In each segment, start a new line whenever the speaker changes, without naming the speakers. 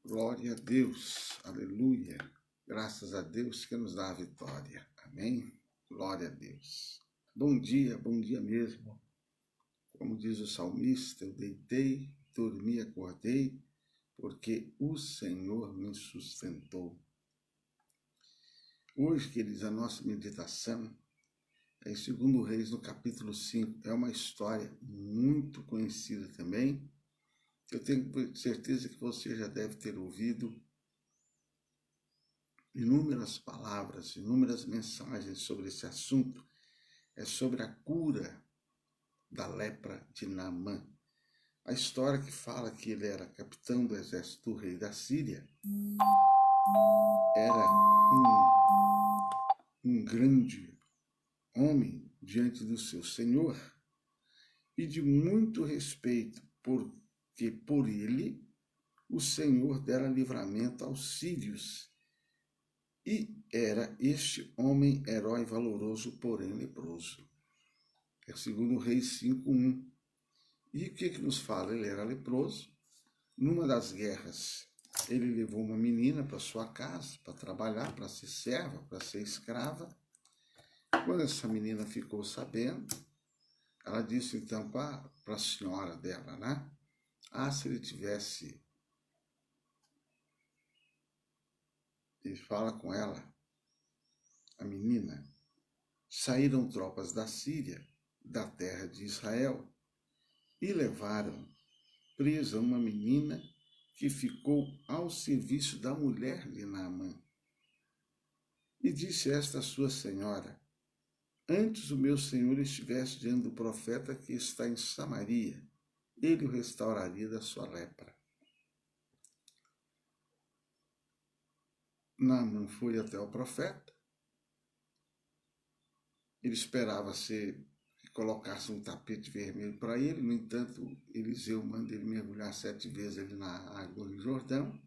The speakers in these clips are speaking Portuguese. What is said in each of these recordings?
Glória a Deus, aleluia. Graças a Deus que nos dá a vitória. Amém? Glória a Deus. Bom dia mesmo. Como diz o salmista, eu deitei, dormi, acordei, porque o Senhor me sustentou. Hoje, queridos, a nossa meditação é em 2 Reis, no capítulo 5. É uma história muito conhecida também. Eu tenho certeza que você já deve ter ouvido inúmeras palavras, inúmeras mensagens sobre esse assunto. É sobre a cura da lepra de Naamã. A história que fala que ele era capitão do exército do rei da Síria era um grande homem diante do seu senhor e de muito respeito, porque por ele o Senhor dera livramento aos sírios. E era este homem herói valoroso, porém leproso. É 2 Reis 5:1. E o que nos fala? Ele era leproso. Numa das guerras, ele levou uma menina para sua casa, para trabalhar, para ser serva, para ser escrava. Quando essa menina ficou sabendo, ela disse então para a senhora dela, né? Se ele tivesse... Ele fala com ela, a menina: saíram tropas da Síria, da terra de Israel, e levaram presa uma menina que ficou ao serviço da mulher de Naamã. E disse esta sua senhora: antes o meu senhor estivesse diante do profeta que está em Samaria, ele o restauraria da sua lepra. Naamã foi até o profeta. Ele esperava que colocasse um tapete vermelho para ele. No entanto, Eliseu manda ele mergulhar 7 vezes ali na água do Jordão.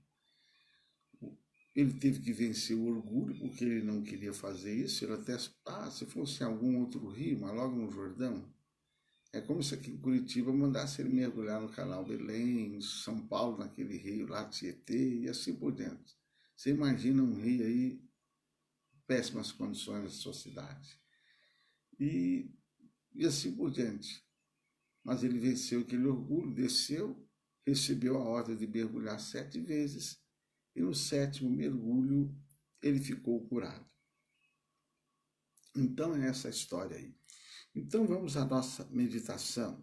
Ele teve que vencer o orgulho, porque ele não queria fazer isso. Ele até, se fosse em algum outro rio, mas logo no Jordão. É como se aqui em Curitiba mandasse ele mergulhar no canal Belém, São Paulo, naquele rio lá, Tietê, e assim por diante. Você imagina um rio aí, péssimas condições da sua cidade. E assim por diante. Mas ele venceu aquele orgulho, desceu, recebeu a ordem de mergulhar 7 vezes, e no 7º mergulho ele ficou curado. Então é essa história aí. Então vamos à nossa meditação.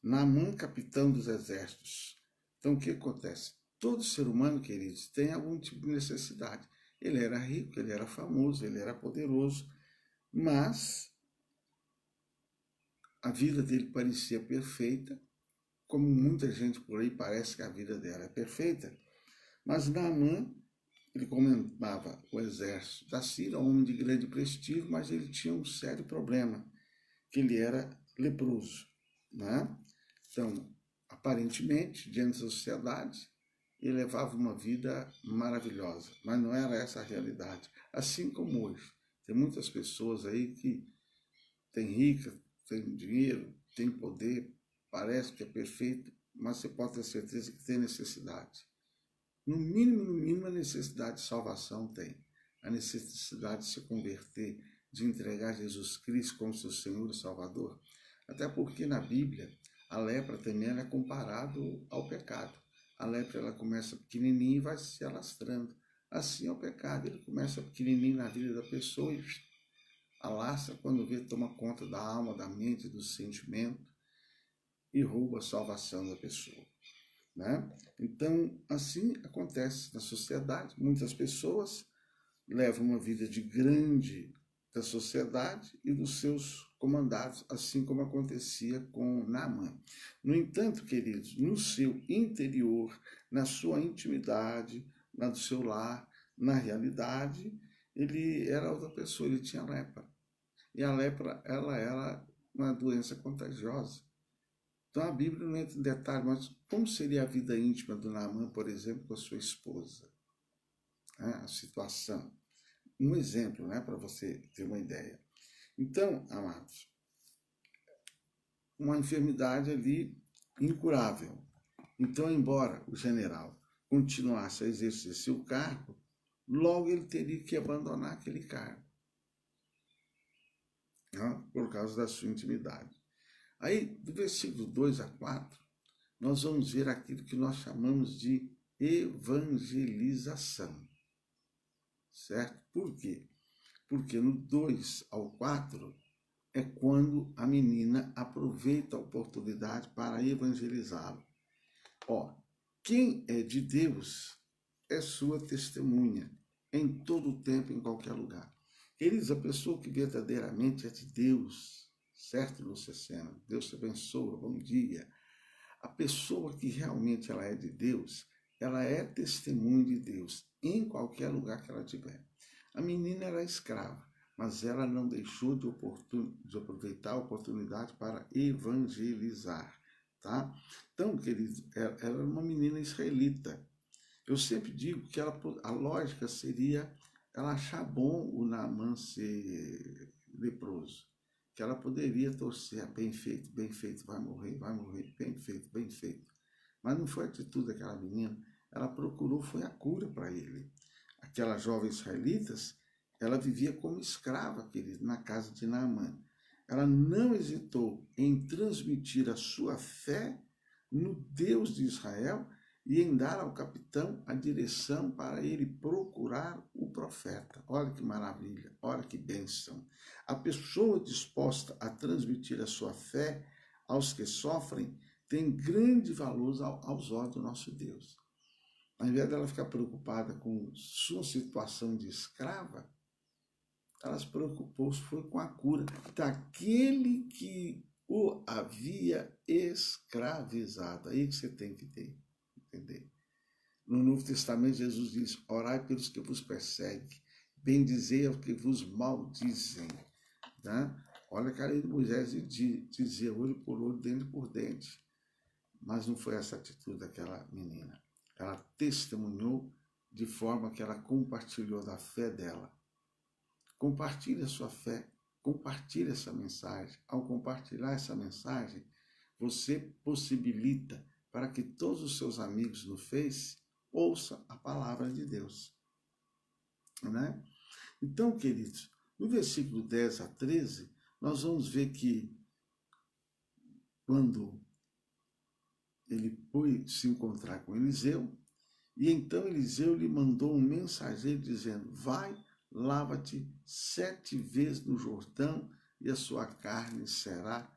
Naamã, capitão dos exércitos. Então o que acontece? Todo ser humano, queridos, tem algum tipo de necessidade. Ele era rico, ele era famoso, ele era poderoso, mas a vida dele parecia perfeita, como muita gente por aí parece que a vida dela é perfeita. Mas Naamã, ele comandava o exército da Síria, um homem de grande prestígio, mas ele tinha um sério problema, que ele era leproso, né? Então, aparentemente, diante da sociedade, ele levava uma vida maravilhosa, mas não era essa a realidade. Assim como hoje, tem muitas pessoas aí que têm rica, têm dinheiro, têm poder, parece que é perfeito, mas você pode ter certeza que tem necessidade. No mínimo, a necessidade de salvação tem. A necessidade de se converter, de entregar Jesus Cristo como seu Senhor e Salvador. Até porque na Bíblia, a lepra também é comparado ao pecado. A lepra ela começa pequenininha e vai se alastrando. Assim é o pecado, ele começa pequenininho na vida da pessoa e alastra quando vê, toma conta da alma, da mente, do sentimento e rouba a salvação da pessoa. Né? Então, assim acontece na sociedade. Muitas pessoas levam uma vida de grande da sociedade e dos seus comandados, assim como acontecia com Naamã. No entanto, queridos, no seu interior, na sua intimidade, no seu lar, na realidade, ele era outra pessoa, ele tinha lepra. E a lepra, ela era uma doença contagiosa. Então a Bíblia não entra em detalhe, mas como seria a vida íntima do Naamã, por exemplo, com a sua esposa? A situação. Um exemplo, né, para você ter uma ideia. Então, amados, uma enfermidade ali incurável. Então, embora o general continuasse a exercer seu cargo, logo ele teria que abandonar aquele cargo, né? Por causa da sua intimidade. Aí, do versículo 2 a 4, nós vamos ver aquilo que nós chamamos de evangelização, certo? Por quê? Porque no 2 ao 4 é quando a menina aproveita a oportunidade para evangelizá-lo. Ó, quem é de Deus é sua testemunha, em todo o tempo, em qualquer lugar. Queridos, a pessoa que verdadeiramente é de Deus, certo, Lucecena? Deus te abençoe, bom dia. A pessoa que realmente ela é de Deus, ela é testemunha de Deus, em qualquer lugar que ela estiver. A menina era escrava, mas ela não deixou de aproveitar a oportunidade para evangelizar, tá? Então, queridos, ela era uma menina israelita. Eu sempre digo que a lógica seria ela achar bom o Naamã ser leproso, que ela poderia torcer, bem feito, vai morrer, bem feito. Mas não foi a atitude daquela menina, ela procurou, foi a cura para ele. Aquela jovem israelitas, ela vivia como escrava, querido, na casa de Naamã. Ela não hesitou em transmitir a sua fé no Deus de Israel e em dar ao capitão a direção para ele procurar o profeta. Olha que maravilha, olha que bênção. A pessoa disposta a transmitir a sua fé aos que sofrem tem grande valor aos olhos do nosso Deus. Ao invés dela ficar preocupada com sua situação de escrava, ela se preocupou foi com a cura daquele que o havia escravizado. Aí que você tem que entender. No Novo Testamento, Jesus diz: orai pelos que vos perseguem, bendizei aos que vos maldizem. Né? Olha a cara de Moisés dizer olho por olho, dente por dente. Mas não foi essa atitude daquela menina. Ela testemunhou de forma que ela compartilhou da fé dela. Compartilhe a sua fé, compartilhe essa mensagem. Ao compartilhar essa mensagem, você possibilita para que todos os seus amigos no Face ouçam a palavra de Deus. Né? Então, queridos, no versículo 10 a 13, nós vamos ver que quando ele foi se encontrar com Eliseu, e então Eliseu lhe mandou um mensageiro dizendo: vai, lava-te 7 vezes no Jordão e a sua carne será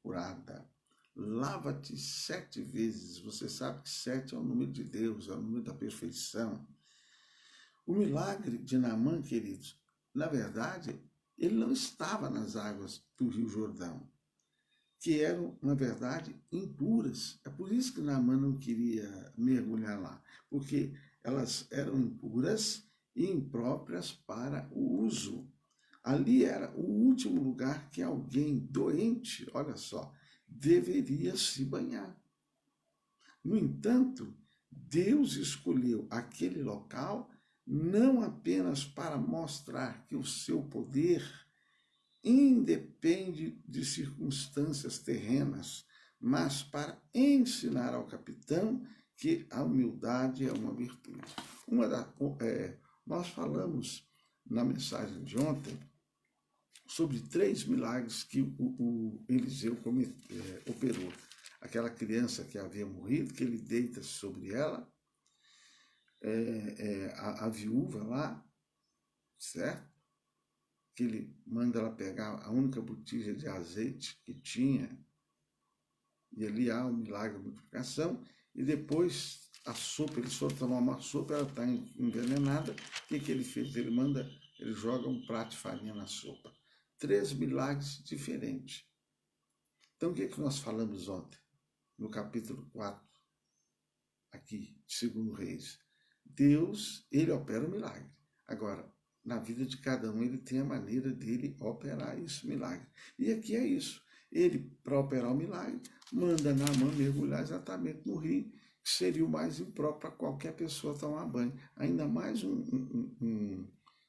curada. Lava-te 7 vezes. Você sabe que 7 é o número de Deus, é o número da perfeição. O milagre de Naamã, queridos, na verdade, ele não estava nas águas do Rio Jordão, que eram, na verdade, impuras. É por isso que Naamã não queria mergulhar lá, porque elas eram impuras e impróprias para o uso. Ali era o último lugar que alguém doente, olha só, deveria se banhar. No entanto, Deus escolheu aquele local não apenas para mostrar que o seu poder independe de circunstâncias terrenas, mas para ensinar ao capitão que a humildade é uma virtude. Nós falamos na mensagem de ontem sobre 3 milagres que o Eliseu operou. Aquela criança que havia morrido, que ele deita sobre ela, a viúva lá, certo? Que ele manda ela pegar a única botija de azeite que tinha, e ali há o milagre da multiplicação, e depois a sopa, eles foram tomar uma sopa, ela está envenenada, o que ele fez? Ele joga um prato de farinha na sopa. 3 milagres diferentes. Então, o que nós falamos ontem, no capítulo 4, aqui, de 2 Reis? Deus, ele opera o milagre. Agora, na vida de cada um, ele tem a maneira dele operar esse milagre. E aqui é isso. Ele, para operar o milagre, manda Naamã mergulhar exatamente no rio, que seria o mais impróprio para qualquer pessoa tomar banho. Ainda mais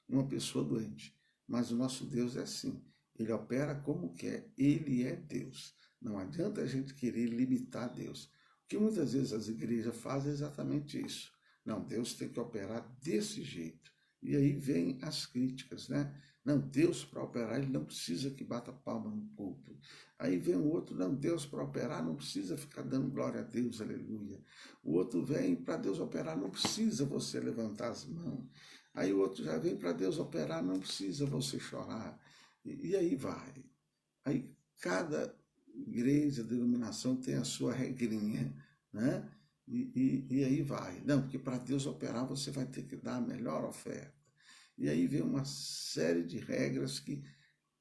uma pessoa doente. Mas o nosso Deus é assim. Ele opera como quer. Ele é Deus. Não adianta a gente querer limitar Deus. O que muitas vezes as igrejas fazem é exatamente isso. Não, Deus tem que operar desse jeito. E aí vem as críticas, né? Não, Deus para operar, ele não precisa que bata palma no culto. Aí vem o outro, não, Deus para operar não precisa ficar dando glória a Deus, aleluia. O outro vem, para Deus operar não precisa você levantar as mãos. Aí o outro já vem, para Deus operar não precisa você chorar. E aí vai. Aí cada igreja, denominação tem a sua regrinha, né? E aí vai. Não, porque para Deus operar você vai ter que dar a melhor oferta. E aí vem uma série de regras que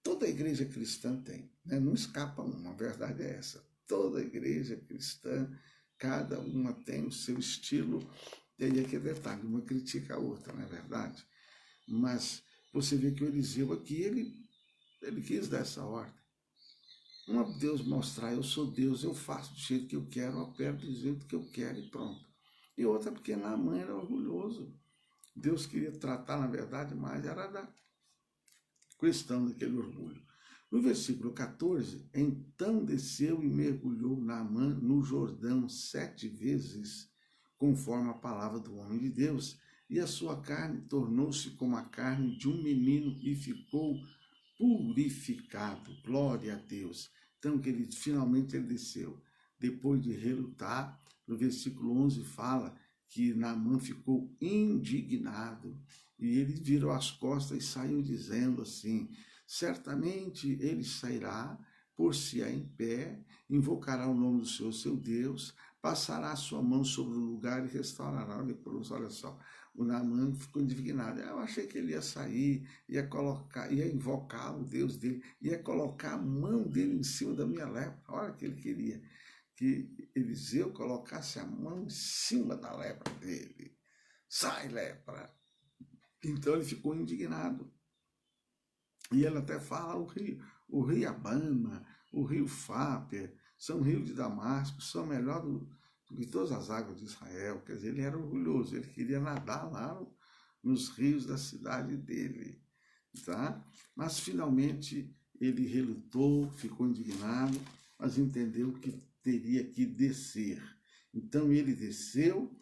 toda igreja cristã tem, né? Não escapa uma, a verdade é essa. Toda igreja cristã, cada uma tem o seu estilo, e aí aquele detalhe, uma critica a outra, não é verdade? Mas você vê que o Eliseu aqui, ele quis dar essa ordem. Uma, Deus mostrar, eu sou Deus, eu faço do jeito que eu quero, eu opero do jeito que eu quero e pronto. E outra, porque Naamã era orgulhoso. Deus queria tratar, na verdade, mais era da questão daquele orgulho. No versículo 14, então desceu e mergulhou Naamã no Jordão 7 vezes, conforme a palavra do homem de Deus, e a sua carne tornou-se como a carne de um menino e ficou purificado. Glória a Deus. Então, queridos, finalmente ele desceu. Depois de relutar, no versículo 11 fala que Naamã ficou indignado e ele virou as costas e saiu dizendo assim: certamente ele sairá, por-se-á em pé, invocará o nome do Senhor, seu Deus, passará a sua mão sobre o lugar e restaurará o leproso. Olha só, o Naamã ficou indignado. Eu achei que ele ia sair, ia invocar o Deus dele, ia colocar a mão dele em cima da minha lepra. Olha o que ele queria, que Eliseu colocasse a mão em cima da lepra dele. Sai, lepra! Então ele ficou indignado. E ele até fala o rio Abana, o rio Fáper, são rios de Damasco, são melhor do que todas as águas de Israel. Quer dizer, ele era orgulhoso, ele queria nadar lá nos rios da cidade dele. Tá? Mas finalmente ele relutou, ficou indignado, mas entendeu que teria que descer. Então ele desceu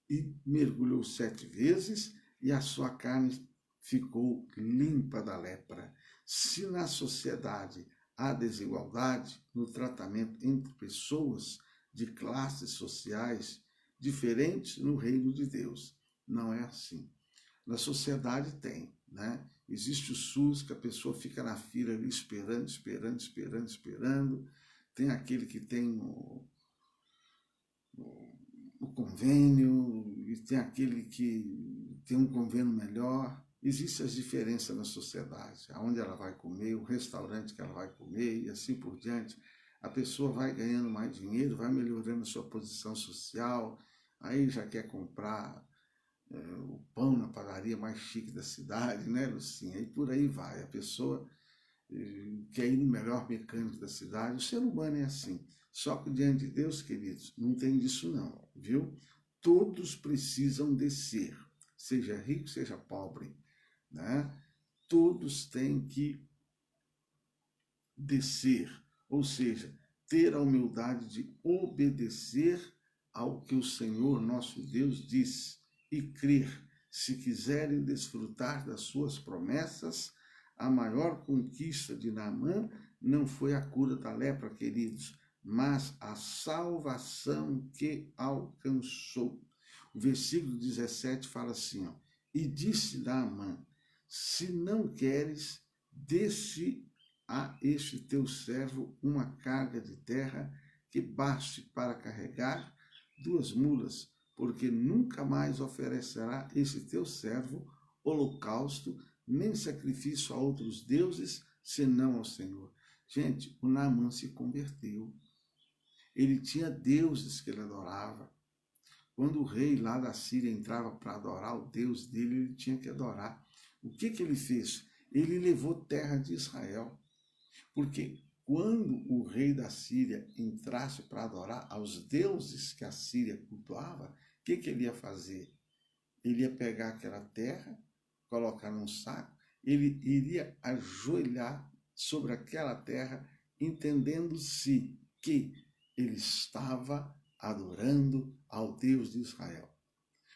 e mergulhou 7 vezes e a sua carne ficou limpa da lepra. Se na sociedade há desigualdade no tratamento entre pessoas de classes sociais diferentes no reino de Deus, não é assim. Na sociedade tem, né? Existe o SUS, que a pessoa fica na fila ali esperando. Tem aquele que tem o convênio, e tem aquele que tem um convênio melhor. Existem as diferenças na sociedade, aonde ela vai comer, o restaurante que ela vai comer e assim por diante. A pessoa vai ganhando mais dinheiro, vai melhorando a sua posição social, aí já quer comprar o pão na padaria mais chique da cidade, né, Lucinha? E por aí vai. A pessoa quer ir no melhor mecânico da cidade. O ser humano é assim. Só que diante de Deus, queridos, não tem disso não, viu? Todos precisam descer, seja rico, seja pobre, né? Todos têm que descer, ou seja, ter a humildade de obedecer ao que o Senhor nosso Deus diz e crer. Se quiserem desfrutar das suas promessas, a maior conquista de Naamã não foi a cura da lepra, queridos, mas a salvação que alcançou. O versículo 17 fala assim, ó, e disse Naamã, se não queres, desce a este teu servo uma carga de terra que baste para carregar 2 mulas, porque nunca mais oferecerá esse teu servo holocausto, nem sacrifício a outros deuses, senão ao Senhor. Gente, o Naamã se converteu. Ele tinha deuses que ele adorava. Quando o rei lá da Síria entrava para adorar o Deus dele, ele tinha que adorar. O que ele fez? Ele levou terra de Israel. Porque quando o rei da Síria entrasse para adorar aos deuses que a Síria cultuava, o que ele ia fazer? Ele ia pegar aquela terra, colocar num saco, ele iria ajoelhar sobre aquela terra, entendendo-se que ele estava adorando ao Deus de Israel.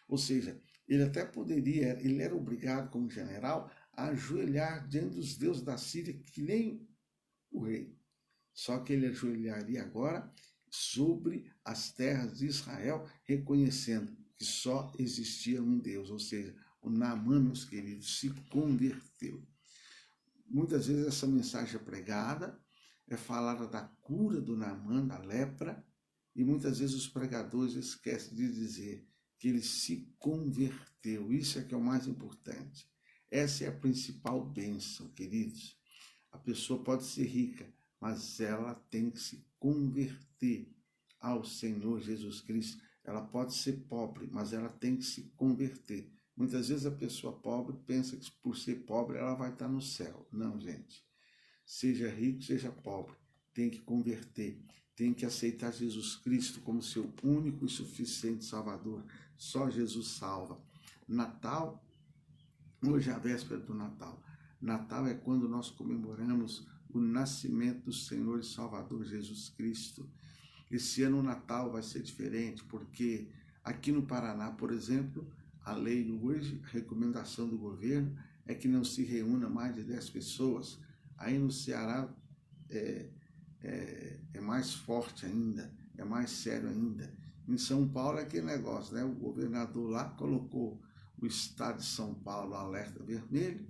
Ou seja, ele até poderia, ele era obrigado como general a ajoelhar diante dos deuses da Síria, que nem o rei. Só que ele ajoelharia agora sobre as terras de Israel, reconhecendo que só existia um Deus. Ou seja, o Naamã, meus queridos, se converteu. Muitas vezes essa mensagem é pregada, é falada da cura do Naamã, da lepra, e muitas vezes os pregadores esquecem de dizer que ele se converteu. Isso é que é o mais importante. Essa é a principal bênção, queridos. A pessoa pode ser rica, mas ela tem que se converter ao Senhor Jesus Cristo. Ela pode ser pobre, mas ela tem que se converter. Muitas vezes a pessoa pobre pensa que por ser pobre ela vai estar no céu. Não, gente. Seja rico, seja pobre, tem que converter. Tem que aceitar Jesus Cristo como seu único e suficiente Salvador. Só Jesus salva. Natal, hoje é a véspera do Natal. Natal é quando nós comemoramos o nascimento do Senhor e Salvador Jesus Cristo. Esse ano o Natal vai ser diferente, porque aqui no Paraná, por exemplo, a lei hoje, a recomendação do governo é que não se reúna mais de 10 pessoas. Aí no Ceará é mais forte ainda, é mais sério ainda. Em São Paulo é aquele negócio, né? O governador lá colocou o estado de São Paulo alerta vermelho,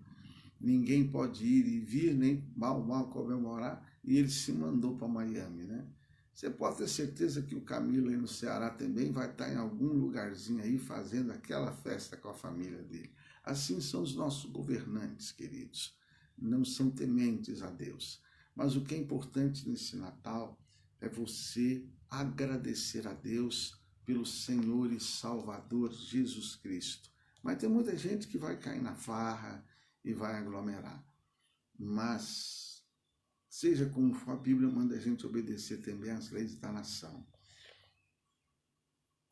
ninguém pode ir e vir, nem mal comemorar, e ele se mandou para Miami, né? Você pode ter certeza que o Camilo aí no Ceará também vai estar em algum lugarzinho aí fazendo aquela festa com a família dele. Assim são os nossos governantes, queridos. Não são tementes a Deus. Mas o que é importante nesse Natal é você agradecer a Deus pelo Senhor e Salvador Jesus Cristo. Mas tem muita gente que vai cair na farra e vai aglomerar. Mas seja como for, a Bíblia manda a gente obedecer também às leis da nação.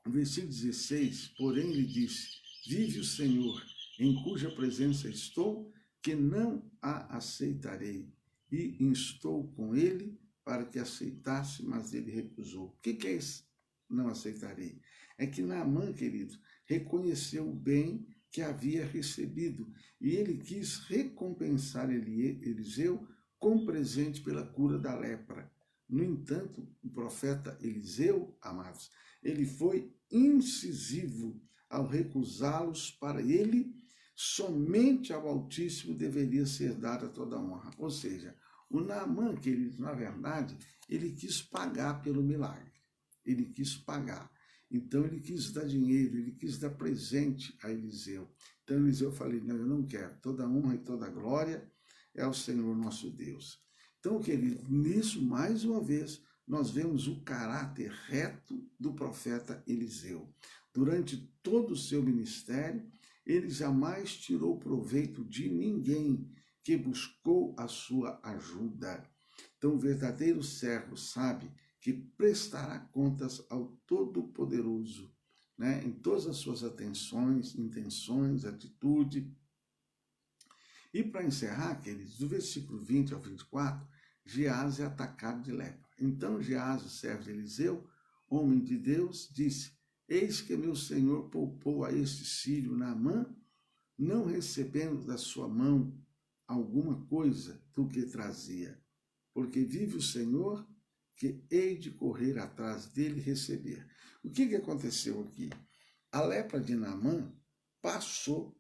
No versículo 16, porém, ele disse: vive o Senhor, em cuja presença estou, que não a aceitarei. E instou com ele para que aceitasse, mas ele recusou. O que é isso? Não aceitarei. É que Naamã, querido, reconheceu o bem que havia recebido, e ele quis recompensar Eliseu com presente pela cura da lepra. No entanto, o profeta Eliseu, amados, ele foi incisivo ao recusá-los. Para ele, somente ao Altíssimo deveria ser dada toda a honra. Ou seja, o Naamã, querido, na verdade, ele quis pagar pelo milagre. Ele quis pagar. Então, ele quis dar dinheiro, ele quis dar presente a Eliseu. Então, Eliseu falou: não, eu não quero. Toda honra e toda glória é ao Senhor nosso Deus. Então, querido, nisso, mais uma vez, nós vemos o caráter reto do profeta Eliseu. Durante todo o seu ministério, ele jamais tirou proveito de ninguém que buscou a sua ajuda. Então, o verdadeiro servo sabe que prestará contas ao Todo-Poderoso, né? Em todas as suas atenções, intenções, atitude. E para encerrar, queridos, do versículo 20 ao 24, Geazi é atacado de lepra. Então Geazi, servo de Eliseu, homem de Deus, disse: eis que meu senhor poupou a este sírio Naamã, não recebendo da sua mão alguma coisa do que trazia. Porque vive o Senhor, que hei de correr atrás dele e receber. O que aconteceu aqui? A lepra de Naamã passou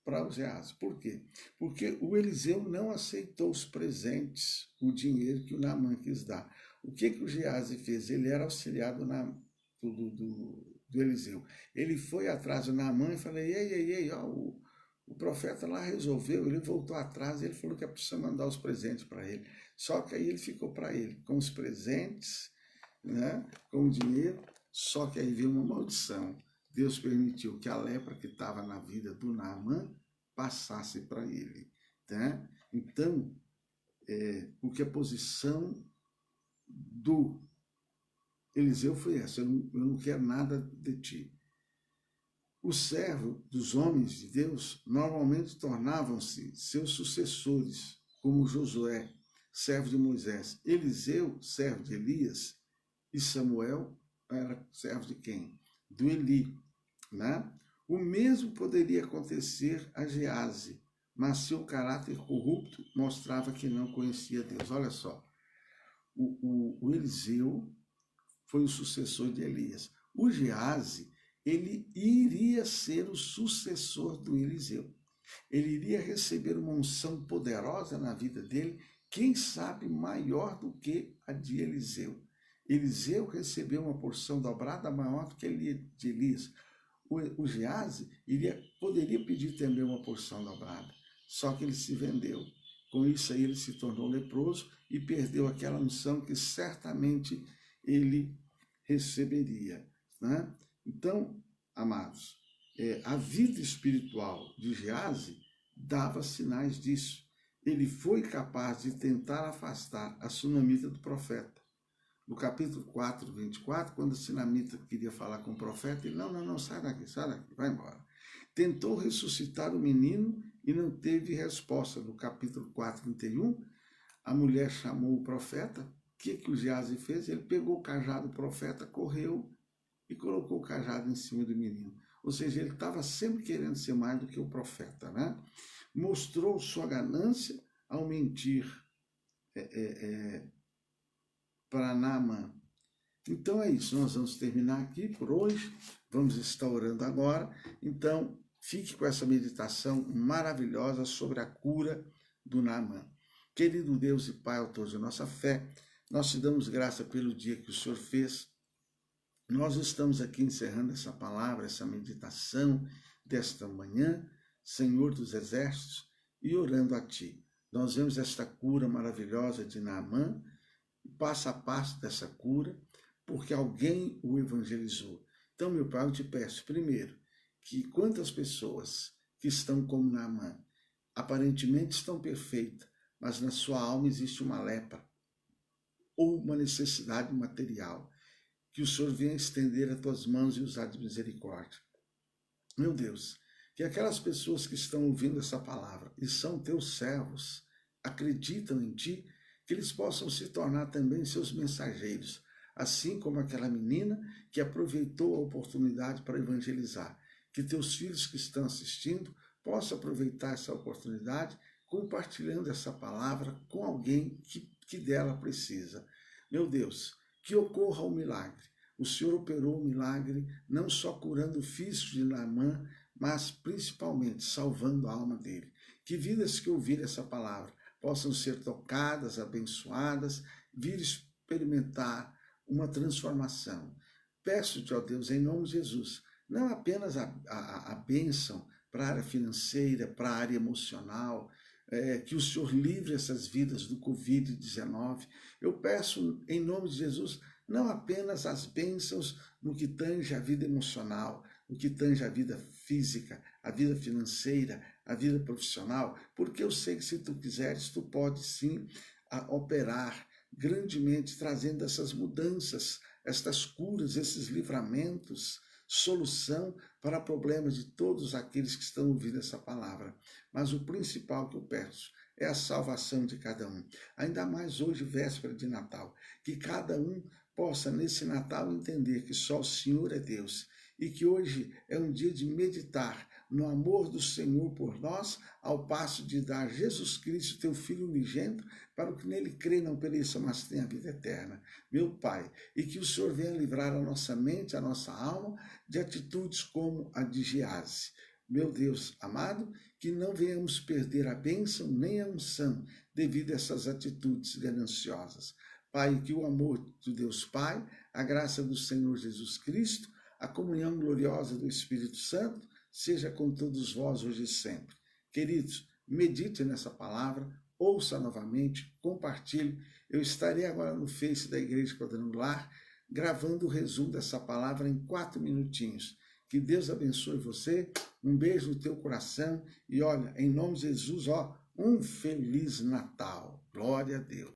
para o Geazi. Por quê? Porque o Eliseu não aceitou os presentes, o dinheiro que o Naamã quis dar. O que o Geazi fez? Ele era auxiliar do Eliseu. Ele foi atrás do Naamã e falou: ei, ó, o profeta lá resolveu. Ele voltou atrás e ele falou que é preciso mandar os presentes para ele. Só que aí ele ficou para ele com os presentes, né, com o dinheiro, só que aí veio uma maldição. Deus permitiu que a lepra que estava na vida do Naamã passasse para ele. Tá? Então, porque a posição do Eliseu foi essa: eu não quero nada de ti. Os servos dos homens de Deus normalmente tornavam-se seus sucessores, como Josué, servo de Moisés, Eliseu, servo de Elias, e Samuel, era servo de quem? Do Eli, né? O mesmo poderia acontecer a Gease, mas seu caráter corrupto mostrava que não conhecia Deus. Olha só, o Eliseu foi o sucessor de Elias. O Gease, ele iria ser o sucessor do Eliseu. Ele iria receber uma unção poderosa na vida dele, quem sabe maior do que a de Eliseu. Eliseu recebeu uma porção dobrada maior do que a de Elias. O Gease poderia pedir também uma porção dobrada, só que ele se vendeu. Com isso aí ele se tornou leproso e perdeu aquela unção que certamente ele receberia, né? Então, amados, a vida espiritual de Gease dava sinais disso. Ele foi capaz de tentar afastar a sunamita do profeta. No capítulo 4, 24, quando a sunamita queria falar com o profeta, ele, não, sai daqui, vai embora. Tentou ressuscitar o menino e não teve resposta. No capítulo 4, 31, a mulher chamou o profeta. O que o Gease fez? Ele pegou o cajado do profeta, correu e colocou o cajado em cima do menino. Ou seja, ele estava sempre querendo ser mais do que o profeta, né? Mostrou sua ganância ao mentir para Naamã. Então é isso, nós vamos terminar aqui por hoje, vamos estar orando agora. Então, fique com essa meditação maravilhosa sobre a cura do Naamã. Querido Deus e Pai, autor de nossa fé, nós te damos graça pelo dia que o Senhor fez. Nós estamos aqui encerrando essa palavra, essa meditação desta manhã, Senhor dos Exércitos, e orando a Ti. Nós vemos esta cura maravilhosa de Naamã, passo a passo dessa cura, porque alguém o evangelizou. Então, meu Pai, eu te peço, primeiro, que quantas pessoas que estão como Naamã, aparentemente estão perfeitas, mas na sua alma existe uma lepra, ou uma necessidade material, que o Senhor venha estender as tuas mãos e usar de misericórdia. Meu Deus, que aquelas pessoas que estão ouvindo essa palavra e são teus servos, acreditam em Ti, que eles possam se tornar também seus mensageiros, assim como aquela menina que aproveitou a oportunidade para evangelizar. Que teus filhos que estão assistindo possam aproveitar essa oportunidade, compartilhando essa palavra com alguém que dela precisa. Meu Deus, que ocorra o milagre. O Senhor operou o milagre, não só curando o físico de Naamã, mas principalmente salvando a alma dele. Que vidas que ouvirem essa palavra possam ser tocadas, abençoadas, vir experimentar uma transformação. Peço-te, ó Deus, em nome de Jesus, não apenas a bênção para a área financeira, para a área emocional, que o Senhor livre essas vidas do Covid-19. Eu peço, em nome de Jesus, não apenas as bênçãos no que tange a vida emocional, no que tange a vida física, a vida financeira, a vida profissional, porque eu sei que se tu quiseres, tu podes sim operar grandemente, trazendo essas mudanças, estas curas, esses livramentos, solução para problemas de todos aqueles que estão ouvindo essa palavra. Mas o principal que eu peço é a salvação de cada um. Ainda mais hoje, véspera de Natal, que cada um possa nesse Natal entender que só o Senhor é Deus e que hoje é um dia de meditar no amor do Senhor por nós, ao passo de dar Jesus Cristo, teu Filho unigênito, para o que nele crê não pereça, mas tenha a vida eterna. Meu Pai, e que o Senhor venha livrar a nossa mente, a nossa alma, de atitudes como a de Gease. Meu Deus amado, que não venhamos perder a bênção nem a unção devido a essas atitudes gananciosas. Pai, que o amor de Deus Pai, a graça do Senhor Jesus Cristo, a comunhão gloriosa do Espírito Santo, seja com todos vós hoje e sempre. Queridos, medite nessa palavra, ouça novamente, compartilhe. Eu estarei agora no Face da Igreja Quadrangular, gravando o resumo dessa palavra em 4 minutinhos. Que Deus abençoe você, um beijo no teu coração e olha, em nome de Jesus, um Feliz Natal. Glória a Deus.